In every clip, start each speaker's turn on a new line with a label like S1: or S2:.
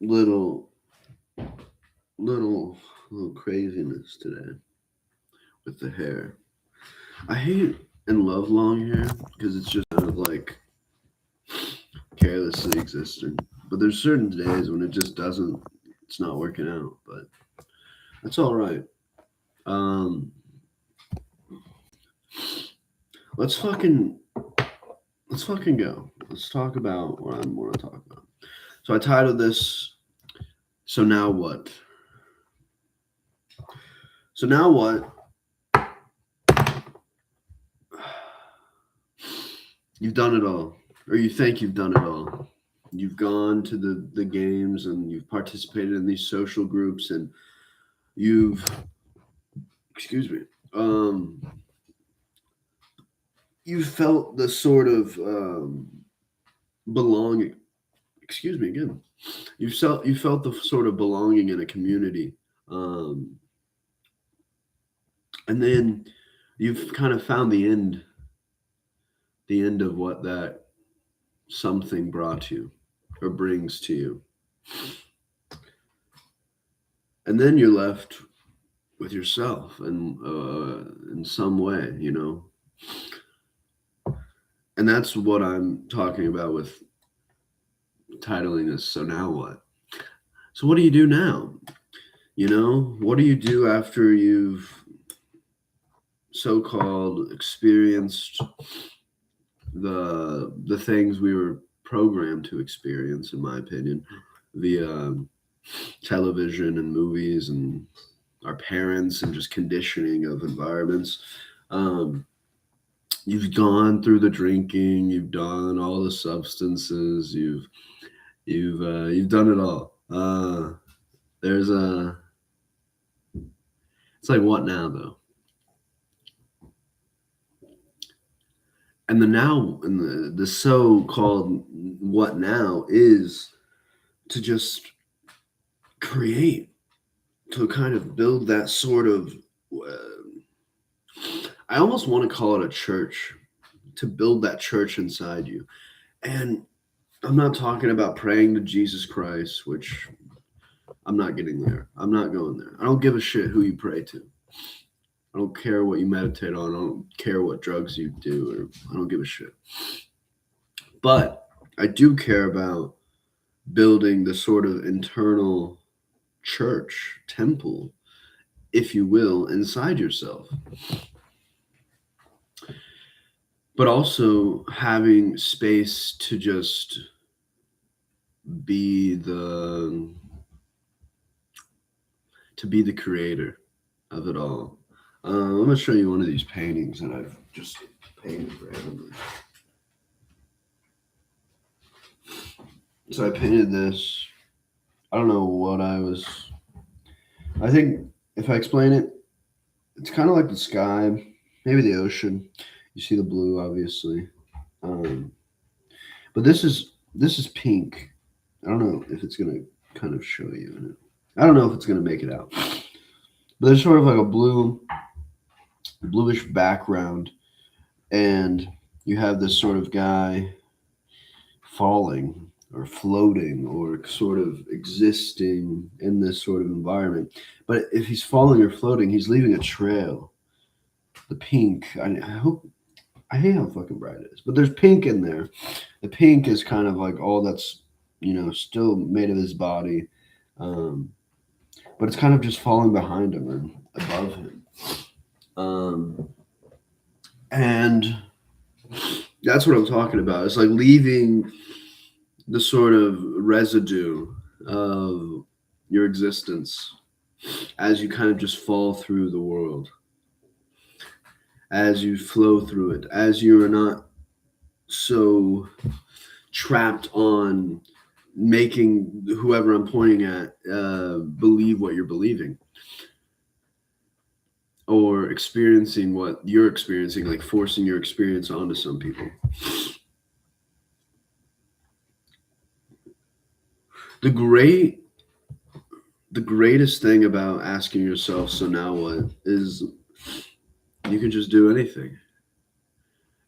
S1: little little little craziness today with the hair. I hate and love long hair because it's just kind of like carelessly existing. But there's certain days when it just doesn't. It's not working out, but that's all right. Um, let's fucking let's fucking go. Let's talk about what I want to talk about. So I titled this. So now what? So now what? You've done it all, or you think you've done it all. You've gone to the games and you've participated in these social groups and you've, excuse me, um, you felt the sort of belonging. Excuse me again. You felt the sort of belonging in a community, um, and then you've kind of found the end of what that something brought you or brings to you, and then you're left with yourself and in some way, and that's what I'm talking about with titling this. So now what? So what do you do now? What do you do after you've so-called experienced the things we were programmed to experience, in my opinion, via television and movies and our parents and just conditioning of environments. Um, you've gone through the drinking, you've done all the substances, you've done it all. There's a It's like, what now though? And the now and the so-called what now is to just create, to kind of build that sort of I almost want to call it a church, to build that church inside you. And I'm not talking about praying to Jesus Christ, which I'm not getting there. I'm not going there. I don't give a shit who you pray to. I don't care what you meditate on. I don't care what drugs you do. Or I don't give a shit. But I do care about building the sort of internal church, temple, if you will, inside yourself. But also having space to just be the creator of it all. I'm gonna show you one of these paintings that I've just painted randomly. So I painted this. I don't know what I think if I explain it, it's kind of like the sky, maybe the ocean. You see the blue, obviously. Um, but this is pink. I don't know if it's gonna kind of show you in it. I don't know if it's gonna make it out. But there's sort of like a bluish background, and you have this sort of guy falling or floating or sort of existing in this sort of environment. But if he's falling or floating, he's leaving a trail. The pink, I hate how fucking bright it is, but there's pink in there. The pink is kind of like all that's, still made of his body. Um, but it's kind of just falling behind him and above him. And that's what I'm talking about. It's like leaving the sort of residue of your existence as you kind of just fall through the world, as you flow through it, as you are not so trapped on making whoever I'm pointing at believe what you're believing or experiencing what you're experiencing, like forcing your experience onto some people. The greatest thing about asking yourself, so now what, is you can just do anything.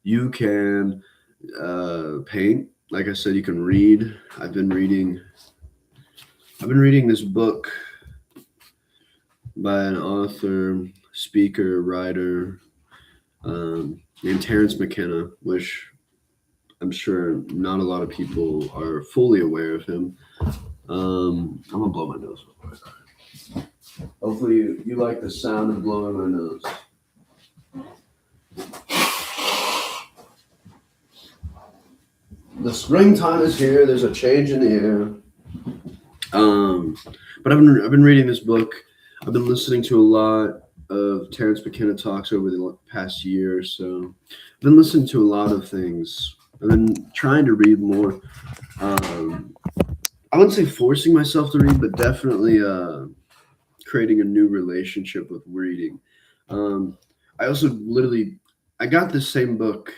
S1: You can paint. Like I said, you can read. I've been reading I've been reading this book by an author, speaker, writer named Terence McKenna, which I'm sure not a lot of people are fully aware of him. I'm gonna blow my nose. Hopefully, you like the sound of blowing my nose. The springtime is here. There's a change in the air. But I've been reading this book. I've been listening to a lot of Terence McKenna talks over the past year or so. I've been listening to a lot of things. I've been trying to read more. I wouldn't say forcing myself to read, but definitely creating a new relationship with reading. I also literally I got this same book.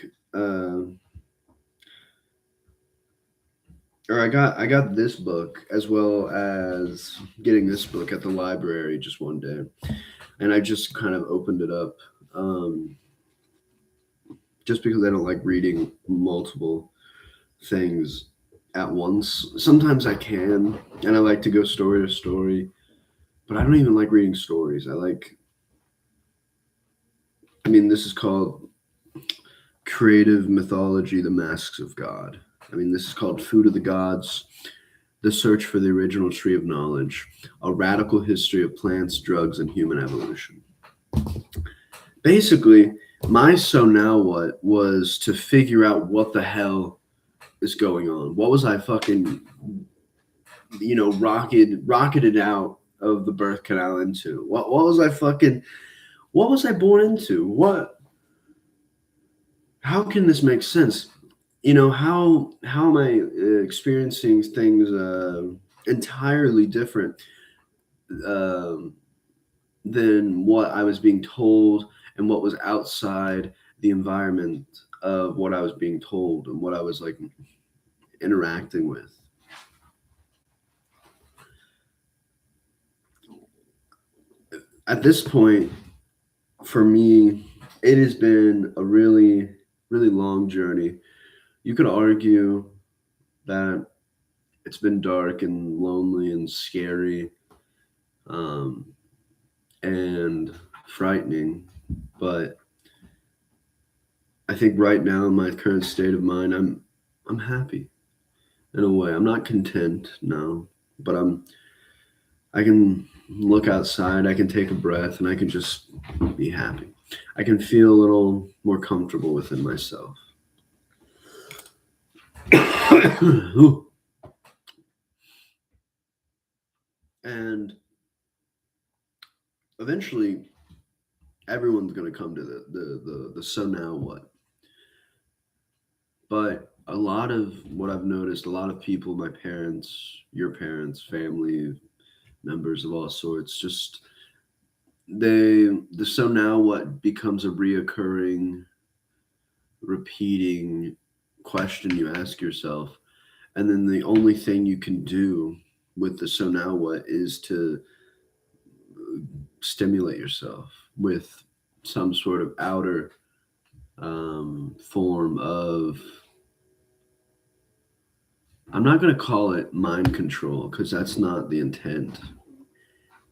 S1: Or I got this book as well as getting this book at the library just one day, and I just kind of opened it up, just because I don't like reading multiple things at once. Sometimes I can, and I like to go story to story, but I don't even like reading stories. This is called Creative Mythology: The Masks of God. This is called Food of the Gods, The Search for the Original Tree of Knowledge, A Radical History of Plants, Drugs, and Human Evolution. Basically, my so now what was to figure out what the hell is going on. What was I fucking, rocketed out of the birth canal into? What was I born into? How can this make sense? How am I experiencing things entirely different than what I was being told and what was outside the environment of what I was being told and what I was like interacting with. At this point, for me, it has been a really, really long journey. You could argue that it's been dark and lonely and scary, and frightening, but I think right now in my current state of mind, I'm happy in a way. I'm not content, no, but I can look outside, I can take a breath, and I can just be happy. I can feel a little more comfortable within myself. And eventually everyone's going to come to the so now what. But a lot of what I've noticed, a lot of people, my parents, your parents, family members of all sorts, just the so now what becomes a reoccurring, repeating question you ask yourself, and then the only thing you can do with the so now what is to stimulate yourself with some sort of outer form of, I'm not going to call it mind control because that's not the intent,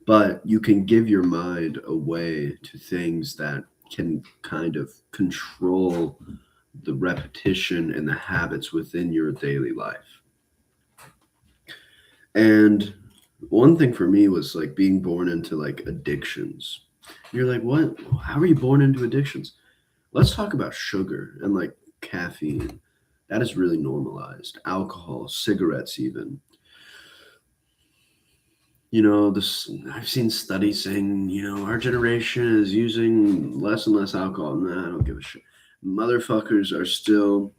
S1: but you can give your mind away to things that can kind of control the repetition and the habits within your daily life. And one thing for me was like being born into like addictions. You're like, what? How are you born into addictions? Let's talk about sugar and like caffeine. That is really normalized. Alcohol, cigarettes, even. This I've seen studies saying, our generation is using less and less alcohol. Nah, I don't give a shit. Motherfuckers are still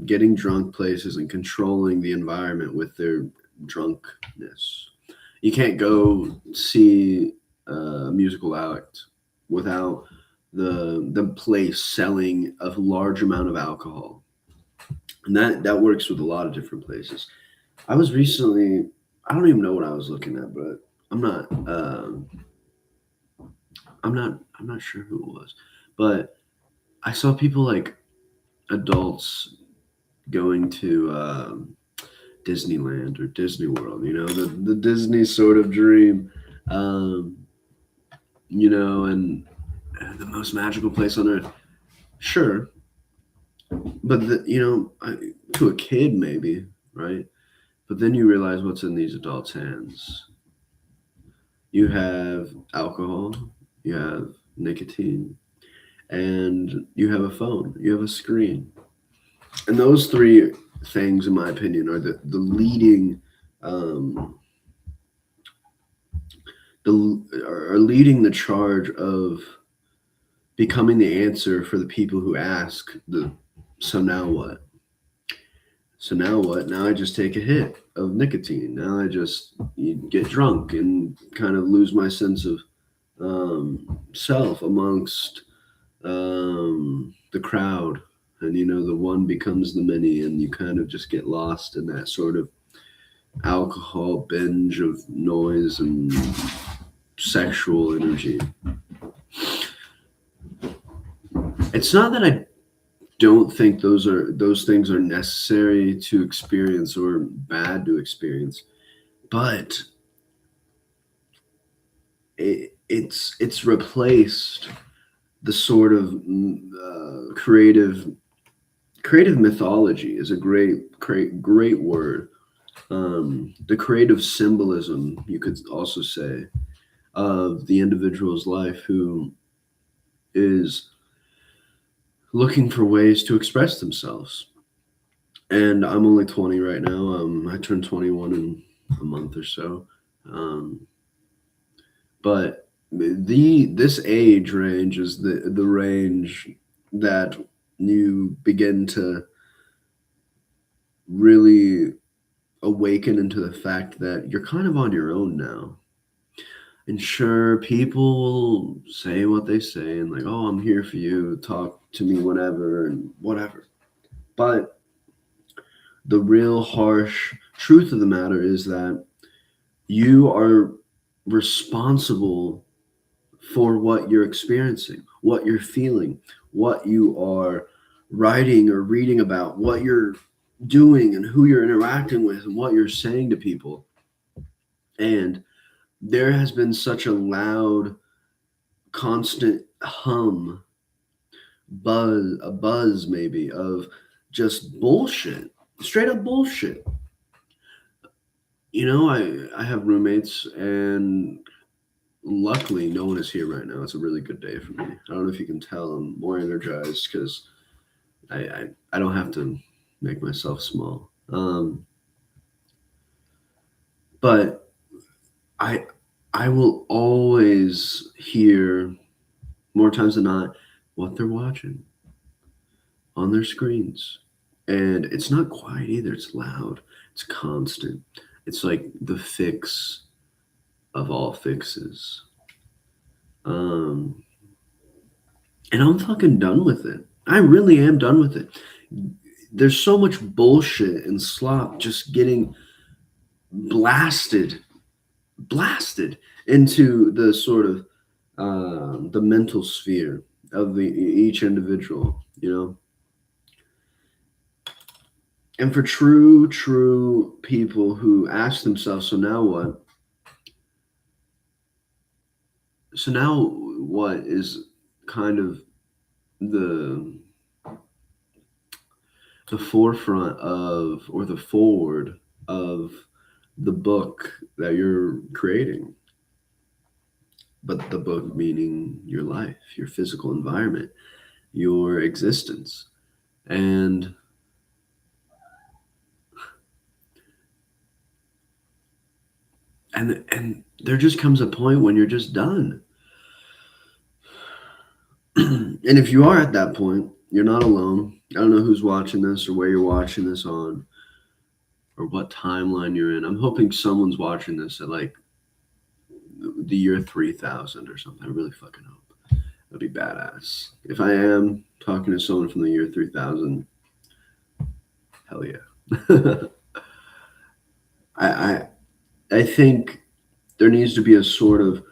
S1: getting drunk places and controlling the environment with their drunkenness. You can't go see a musical act without the place selling a large amount of alcohol, and that works with a lot of different places. I was recently, I don't even know what I was looking at, but I'm not sure who it was, but I saw people like adults going to Disneyland or Disney World, the Disney sort of dream, um, and the most magical place on earth. Sure, but to a kid maybe, right? But then you realize what's in these adults' hands. You have alcohol, you have nicotine, and you have a phone, you have a screen. And those three things, in my opinion, are the leading um, are leading the charge of becoming the answer for the people who ask so now what? So now what? Now I just take a hit of nicotine. Now I just get drunk and kind of lose my sense of self amongst the crowd. And, the one becomes the many, and you kind of just get lost in that sort of alcohol binge of noise and sexual energy. It's not that I don't think those things are necessary to experience or bad to experience, but it's replaced the sort of creative mythology is a great word. The creative symbolism, you could also say, of the individual's life who is looking for ways to express themselves. And I'm only 20 right now. I turned 21 in a month or so. But this age range is the range that you begin to really awaken into the fact that you're kind of on your own now. And sure, people will say what they say and like, oh, I'm here for you, talk to me whenever and whatever. But the real harsh truth of the matter is that you are responsible for what you're experiencing, what you're feeling, what you are writing or reading about, what you're doing and who you're interacting with and what you're saying to people. And there has been such a loud, constant hum, a buzz maybe of just bullshit, straight up bullshit. I have roommates, and luckily no one is here right now. It's a really good day for me. I don't know if you can tell I'm more energized because I don't have to make myself small. But I will always hear, more times than not, what they're watching on their screens. And it's not quiet either. It's loud. It's constant. It's like the fix of all fixes. And I'm fucking done with it. I really am done with it. There's so much bullshit and slop just getting blasted into the sort of the mental sphere of each individual, And for true people who ask themselves, so now what? So now what is kind of the forefront of, or the forward of the book that you're creating. But the book meaning your life, your physical environment, your existence. And there just comes a point when you're just done. And if you are at that point, you're not alone. I don't know who's watching this or where you're watching this on or what timeline you're in. I'm hoping someone's watching this at like the year 3000 or something. I really fucking hope. That'd be badass. If I am talking to someone from the year 3000, hell yeah. I think there needs to be a sort of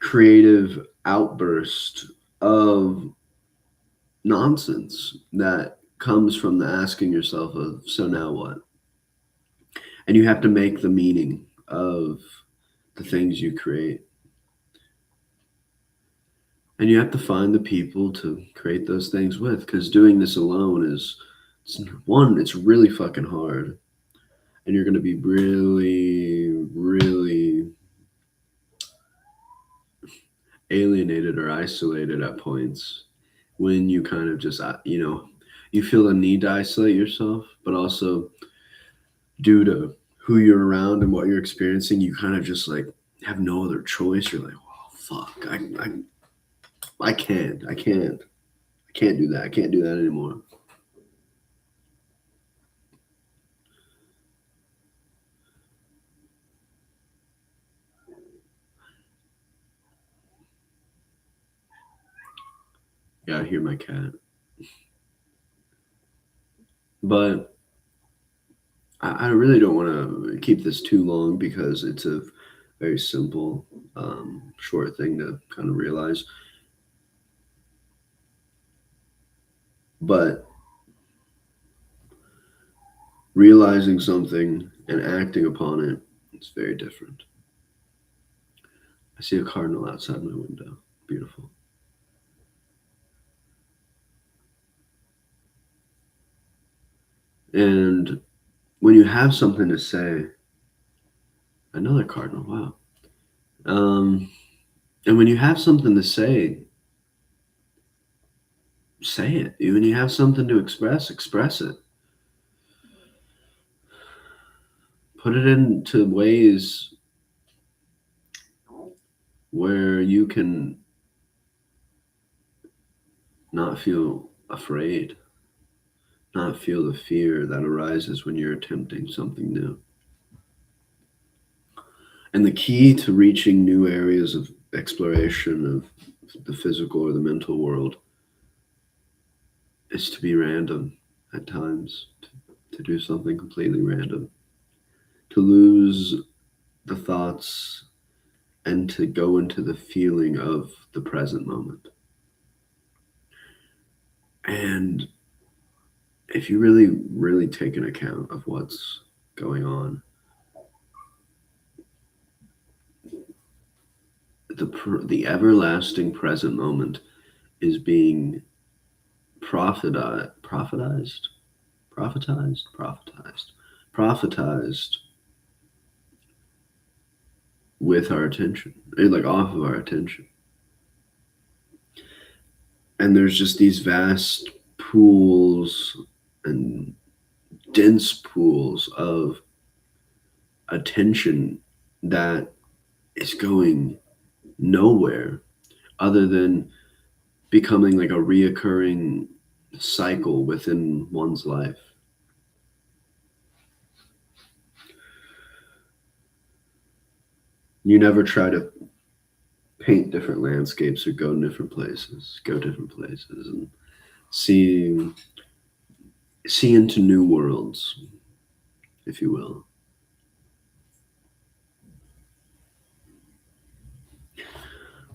S1: creative outburst of nonsense that comes from the asking yourself of, so now what? And you have to make the meaning of the things you create. And you have to find the people to create those things with, because doing this alone it's really fucking hard. And you're going to be really, really alienated or isolated at points when you kind of just, you feel the need to isolate yourself, but also due to who you're around and what you're experiencing, you kind of just like have no other choice. You're like, oh, fuck, I can't do that. I can't do that anymore. Yeah, I hear my cat. But I really don't want to keep this too long because it's a very simple, short thing to kind of realize. But realizing something and acting upon it is very different. I see a cardinal outside my window. Beautiful. And when you have something to say, another cardinal, wow. And when you have something to say it. When you have something to express it. Put it into ways where you can not feel afraid, not feel the fear that arises when you're attempting something new. And the key to reaching new areas of exploration of the physical or the mental world is to be random at times, to do something completely random, to lose the thoughts and to go into the feeling of the present moment. And if you really, really take an account of what's going on, the everlasting present moment is being prophetized with our attention, like off of our attention. And there's just these vast pools and dense pools of attention that is going nowhere other than becoming like a reoccurring cycle within one's life. You never try to paint different landscapes or go different places and see into new worlds, if you will.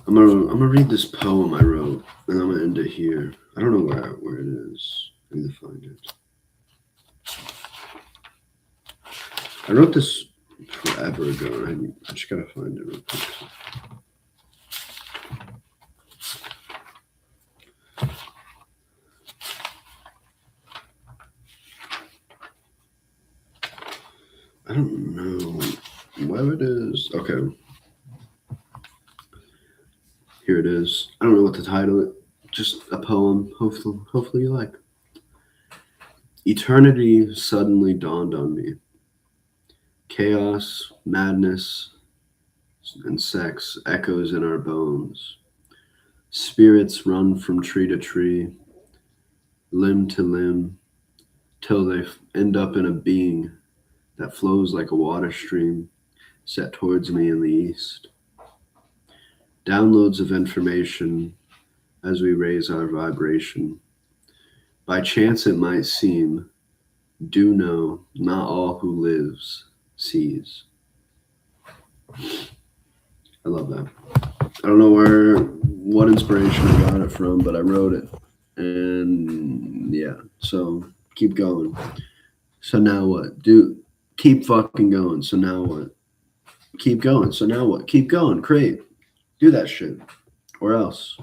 S1: I'm gonna read this poem I wrote, and I'm gonna end it here. I don't know where it is. I need to find it. I wrote this forever ago. I just gotta find it real quick. I don't know where it is. Okay. Here it is. I don't know what to title it. Just a poem. Hopefully you like. Eternity suddenly dawned on me. Chaos, madness, and sex echoes in our bones. Spirits run from tree to tree, limb to limb, till they end up in a being that flows like a water stream set towards me in the east. Downloads of information as we raise our vibration. By chance it might seem, do know not all who lives sees. I love that. I don't know what inspiration I got it from, but I wrote it. And yeah, so keep going. So now what? Keep fucking going. So now what? Keep going. So now what? Keep going. Create. Do that shit. Or else.